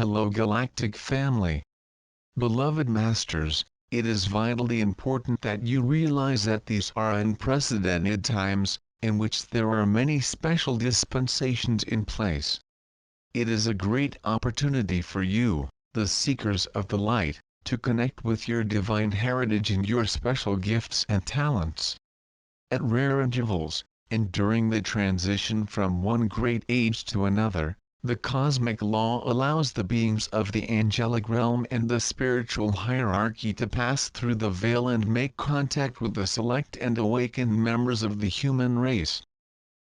Hello Galactic family. Beloved Masters, it is vitally important that you realize that these are unprecedented times, in which there are many special dispensations in place. It is a great opportunity for you, the seekers of the light, to connect with your divine heritage and your special gifts and talents. At rare intervals, and during the transition from one great age to another, the cosmic law allows the beings of the angelic realm and the spiritual hierarchy to pass through the veil and make contact with the select and awakened members of the human race.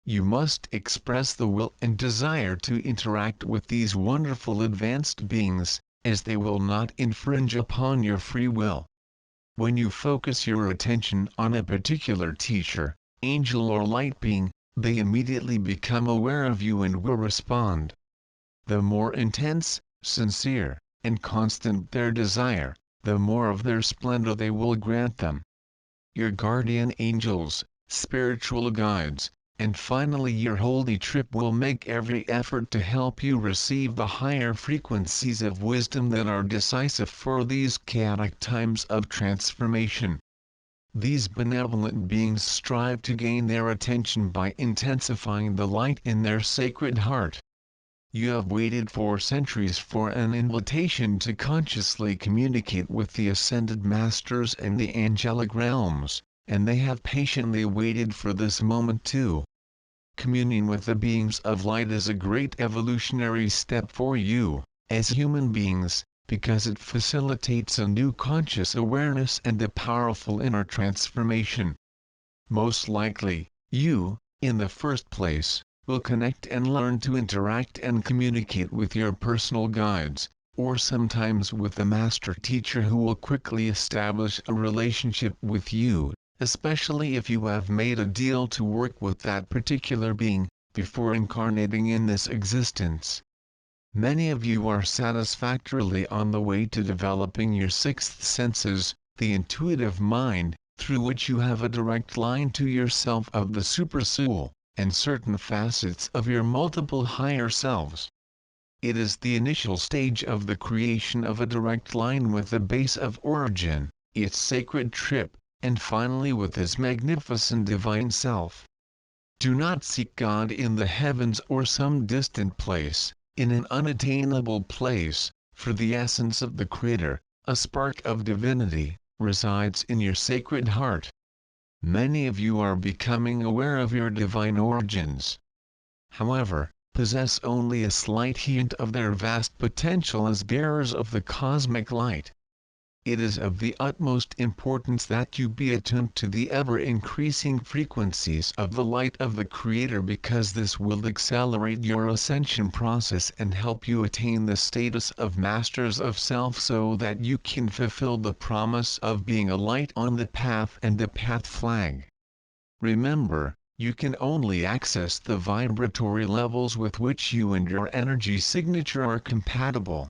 You must express the will and desire to interact with these wonderful advanced beings, as they will not infringe upon your free will. When you focus your attention on a particular teacher, angel or light being, they immediately become aware of you and will respond. The more intense, sincere, and constant their desire, the more of their splendor they will grant them. Your guardian angels, spiritual guides, and finally your holy trip will make every effort to help you receive the higher frequencies of wisdom that are decisive for these chaotic times of transformation. These benevolent beings strive to gain their attention by intensifying the light in their sacred heart. You have waited for centuries for an invitation to consciously communicate with the ascended masters and the angelic realms, and they have patiently waited for this moment too. Communing with the beings of light is a great evolutionary step for you, as human beings, because it facilitates a new conscious awareness and a powerful inner transformation. Most likely, you, in the first place, will connect and learn to interact and communicate with your personal guides, or sometimes with the master teacher who will quickly establish a relationship with you, especially if you have made a deal to work with that particular being, before incarnating in this existence. Many of you are satisfactorily on the way to developing your sixth senses, the intuitive mind, through which you have a direct line to yourself of the supersoul, and certain facets of your multiple higher selves. It is the initial stage of the creation of a direct line with the base of origin, its sacred trip, and finally with his magnificent divine self. Do not seek God in the heavens or some distant place, in an unattainable place, for the essence of the Creator, a spark of divinity, resides in your sacred heart. Many of you are becoming aware of your divine origins. However, possess only a slight hint of their vast potential as bearers of the cosmic light. It is of the utmost importance that you be attuned to the ever-increasing frequencies of the light of the Creator, because this will accelerate your ascension process and help you attain the status of masters of self so that you can fulfill the promise of being a light on the path and the path flag. Remember, you can only access the vibratory levels with which you and your energy signature are compatible.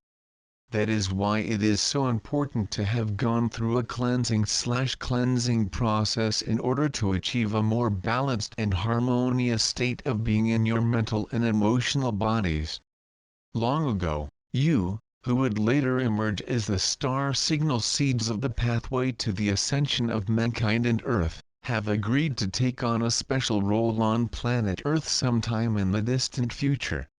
That is why it is so important to have gone through a cleansing process in order to achieve a more balanced and harmonious state of being in your mental and emotional bodies. Long ago, you, who would later emerge as the star signal seeds of the pathway to the ascension of mankind and Earth, have agreed to take on a special role on planet Earth sometime in the distant future.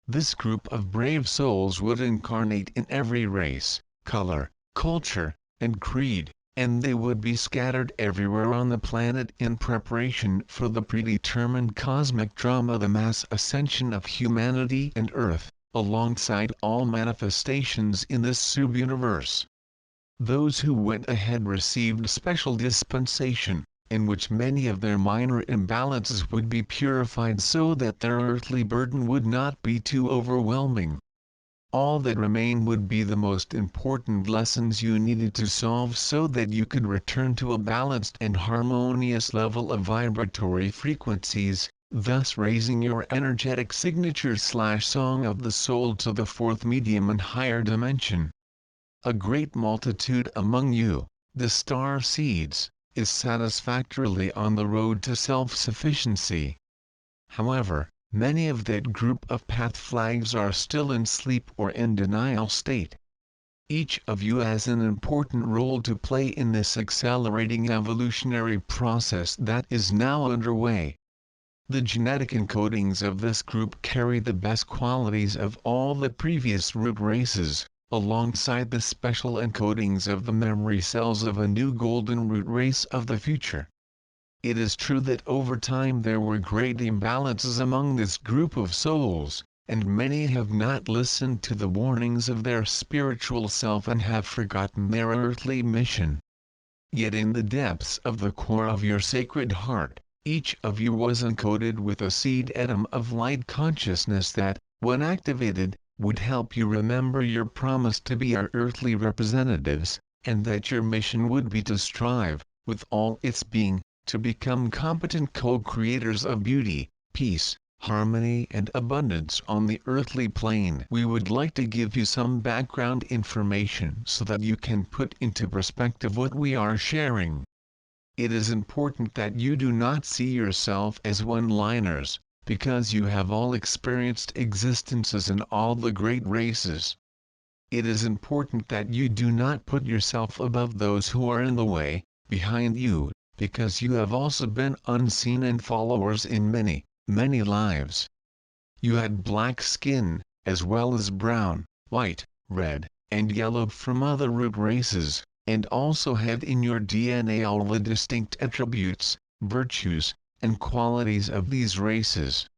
This group of brave souls would incarnate in every race, color, culture, and creed, and they would be scattered everywhere on the planet in preparation for the predetermined cosmic drama, the mass ascension of humanity and Earth, alongside all manifestations in this sub-universe. Those who went ahead received special dispensation, in which many of their minor imbalances would be purified so that their earthly burden would not be too overwhelming. All that remained would be the most important lessons you needed to solve so that you could return to a balanced and harmonious level of vibratory frequencies, thus raising your energetic signature/song of the soul to the fourth medium and higher dimension. A great multitude among you, the Starseeds, is satisfactorily on the road to self-sufficiency. However, Many of that group of path flags are still in sleep or in denial state. Each of you has an important role to play in this accelerating evolutionary process that is now underway. The genetic encodings of this group carry the best qualities of all the previous root races, alongside the special encodings of the memory cells of a new golden root race of the future. It is true that over time there were great imbalances among this group of souls, and many have not listened to the warnings of their spiritual self and have forgotten their earthly mission. Yet in the depths of the core of your sacred heart, each of you was encoded with a seed atom of light consciousness that, when activated, would help you remember your promise to be our earthly representatives, and that your mission would be to strive, with all its being, to become competent co-creators of beauty, peace, harmony and abundance on the earthly plane. We would like to give you some background information so that you can put into perspective what we are sharing. It is important that you do not see yourself as one-liners, because you have all experienced existences in all the great races. It is important that you do not put yourself above those who are in the way, behind you, because you have also been unseen and followers in many, many lives. You had black skin, as well as brown, white, red, and yellow from other root races, and also had in your DNA all the distinct attributes, virtues, and qualities of these races.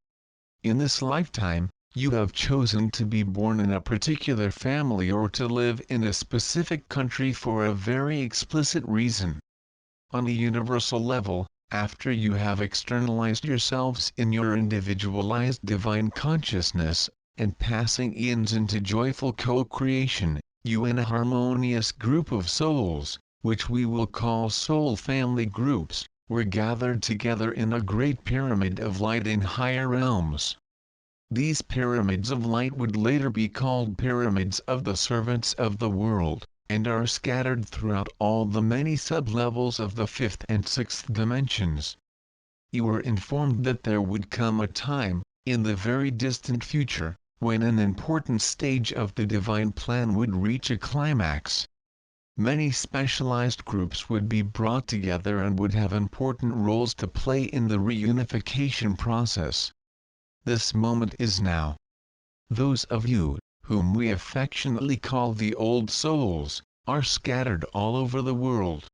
In this lifetime, you have chosen to be born in a particular family or to live in a specific country for a very explicit reason. On a universal level, after you have externalized yourselves in your individualized divine consciousness, and passing eons into joyful co-creation, you and a harmonious group of souls, which we will call soul family groups, were gathered together in a great pyramid of light in higher realms. These pyramids of light would later be called pyramids of the servants of the world, and are scattered throughout all the many sub-levels of the fifth and sixth dimensions. You were informed that there would come a time, in the very distant future, when an important stage of the divine plan would reach a climax. Many specialized groups would be brought together and would have important roles to play in the reunification process. This moment is now. Those of you, whom we affectionately call the old souls, are scattered all over the world.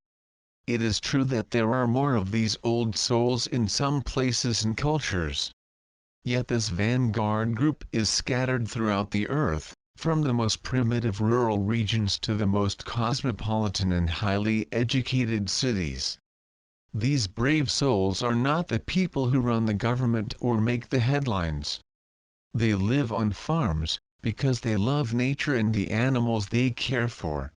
It is true that there are more of these old souls in some places and cultures. Yet this vanguard group is scattered throughout the earth, from the most primitive rural regions to the most cosmopolitan and highly educated cities. These brave souls are not the people who run the government or make the headlines. They live on farms, because they love nature and the animals they care for.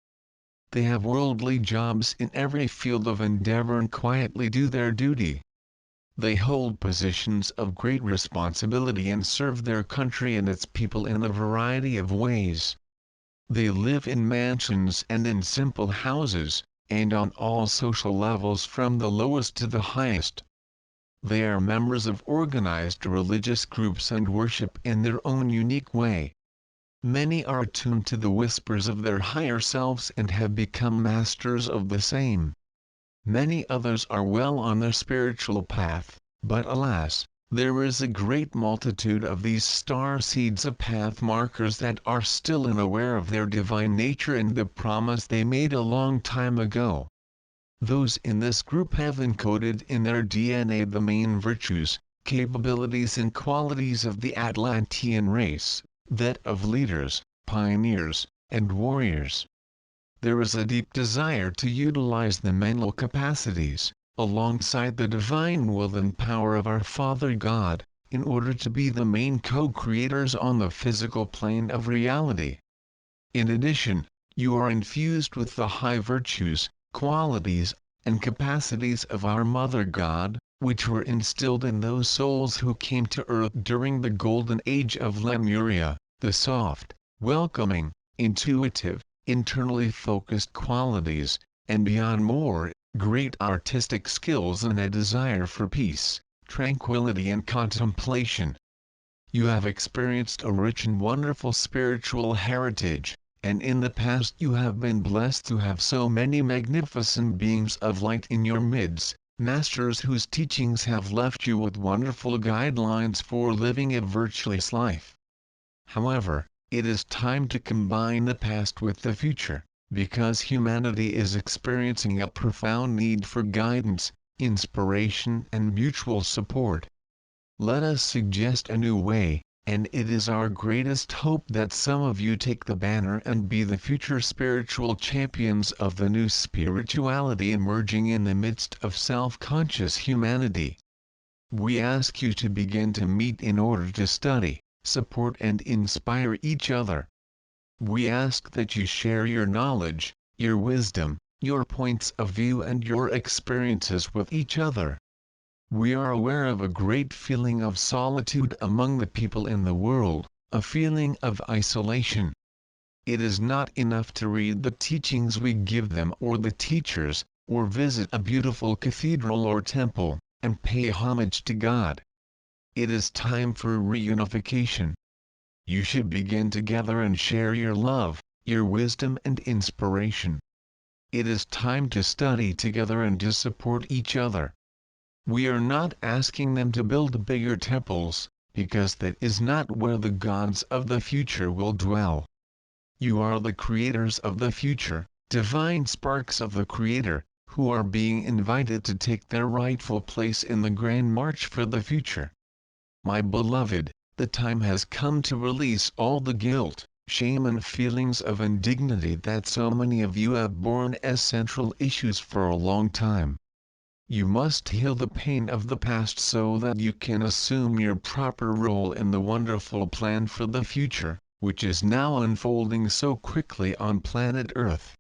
They have worldly jobs in every field of endeavor and quietly do their duty. They hold positions of great responsibility and serve their country and its people in a variety of ways. They live in mansions and in simple houses, and on all social levels from the lowest to the highest. They are members of organized religious groups and worship in their own unique way. Many are attuned to the whispers of their higher selves and have become masters of the same. Many others are well on their spiritual path, but alas, there is a great multitude of these star seeds of path markers that are still unaware of their divine nature and the promise they made a long time ago. Those in this group have encoded in their DNA the main virtues, capabilities and qualities of the Atlantean race, that of leaders, pioneers, and warriors. There is a deep desire to utilize the mental capacities, alongside the divine will and power of our Father God, in order to be the main co-creators on the physical plane of reality. In addition, you are infused with the high virtues, qualities, and capacities of our Mother God, which were instilled in those souls who came to earth during the golden age of Lemuria, the soft, welcoming, intuitive, internally focused qualities, and beyond more, great artistic skills and a desire for peace, tranquility and contemplation. You have experienced a rich and wonderful spiritual heritage, and in the past you have been blessed to have so many magnificent beings of light in your midst, masters whose teachings have left you with wonderful guidelines for living a virtuous life. However, it is time to combine the past with the future, because humanity is experiencing a profound need for guidance, inspiration and mutual support. Let us suggest a new way, and it is our greatest hope that some of you take the banner and be the future spiritual champions of the new spirituality emerging in the midst of self-conscious humanity. We ask you to begin to meet in order to study, support and inspire each other. We ask that you share your knowledge, your wisdom, your points of view and your experiences with each other. We are aware of a great feeling of solitude among the people in the world, a feeling of isolation. It is not enough to read the teachings we give them or the teachers, or visit a beautiful cathedral or temple, and pay homage to God. It is time for reunification. You should begin together and share your love, your wisdom and inspiration. It is time to study together and to support each other. We are not asking them to build bigger temples, because that is not where the gods of the future will dwell. You are the creators of the future, divine sparks of the Creator, who are being invited to take their rightful place in the grand march for the future. My beloved, the time has come to release all the guilt, shame and feelings of indignity that so many of you have borne as central issues for a long time. You must heal the pain of the past so that you can assume your proper role in the wonderful plan for the future, which is now unfolding so quickly on planet Earth.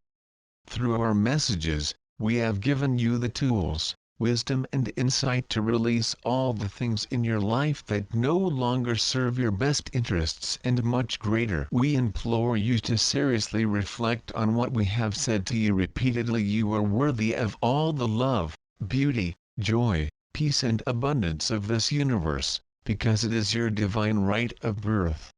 Through our messages, we have given you the tools, wisdom and insight to release all the things in your life that no longer serve your best interests and much greater. We implore you to seriously reflect on what we have said to you repeatedly. You are worthy of all the love, beauty, joy, peace and abundance of this universe, because it is your divine right of birth.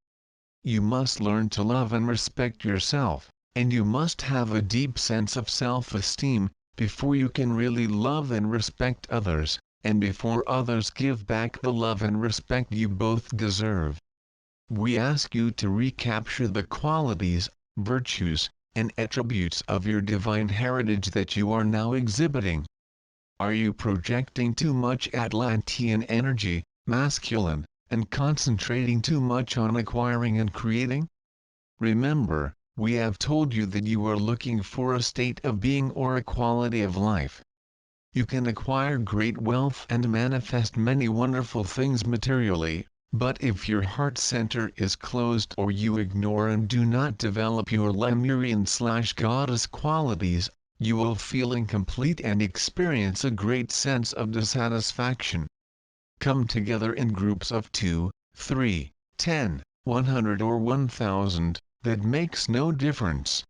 You must learn to love and respect yourself, and you must have a deep sense of self-esteem, before you can really love and respect others, and before others give back the love and respect you both deserve. We ask you to recapture the qualities, virtues, and attributes of your divine heritage that you are now exhibiting. Are you projecting too much Atlantean energy, masculine, and concentrating too much on acquiring and creating? Remember, we have told you that you are looking for a state of being or a quality of life. You can acquire great wealth and manifest many wonderful things materially, but if your heart center is closed or you ignore and do not develop your Lemurian/goddess qualities, you will feel incomplete and experience a great sense of dissatisfaction. Come together in groups of 2, 3, 10, 100 or 1000. That makes no difference.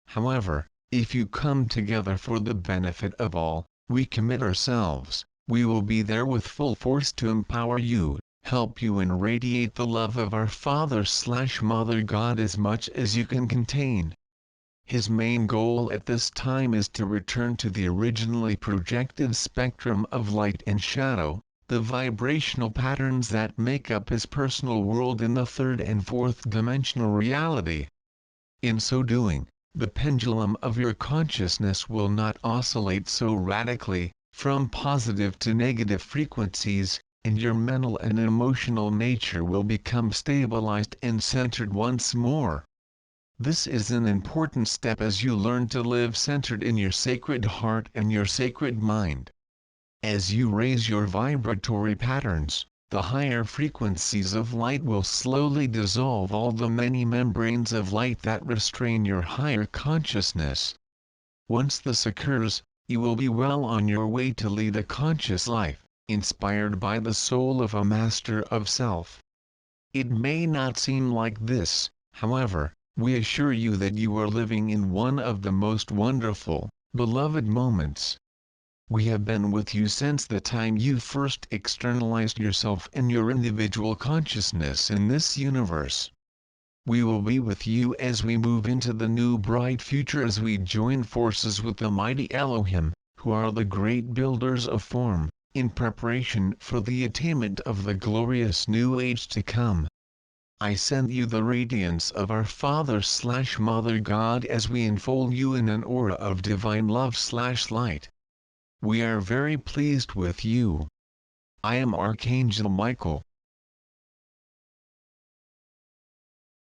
However, if you come together for the benefit of all, we commit ourselves, we will be there with full force to empower you, help you and radiate the love of our Father/Mother God as much as you can contain. His main goal at this time is to return to the originally projected spectrum of light and shadow, the vibrational patterns that make up his personal world in the third and fourth dimensional reality. In so doing, the pendulum of your consciousness will not oscillate so radically, from positive to negative frequencies, and your mental and emotional nature will become stabilized and centered once more. This is an important step as you learn to live centered in your sacred heart and your sacred mind. As you raise your vibratory patterns, the higher frequencies of light will slowly dissolve all the many membranes of light that restrain your higher consciousness. Once this occurs, you will be well on your way to lead a conscious life, inspired by the soul of a master of self. It may not seem like this, however, we assure you that you are living in one of the most wonderful, beloved moments. We have been with you since the time you first externalized yourself and your individual consciousness in this universe. We will be with you as we move into the new bright future, as we join forces with the mighty Elohim, who are the great builders of form, in preparation for the attainment of the glorious new age to come. I send you the radiance of our Father/Mother God as we enfold you in an aura of divine love/light. We are very pleased with you. I am Archangel Michael,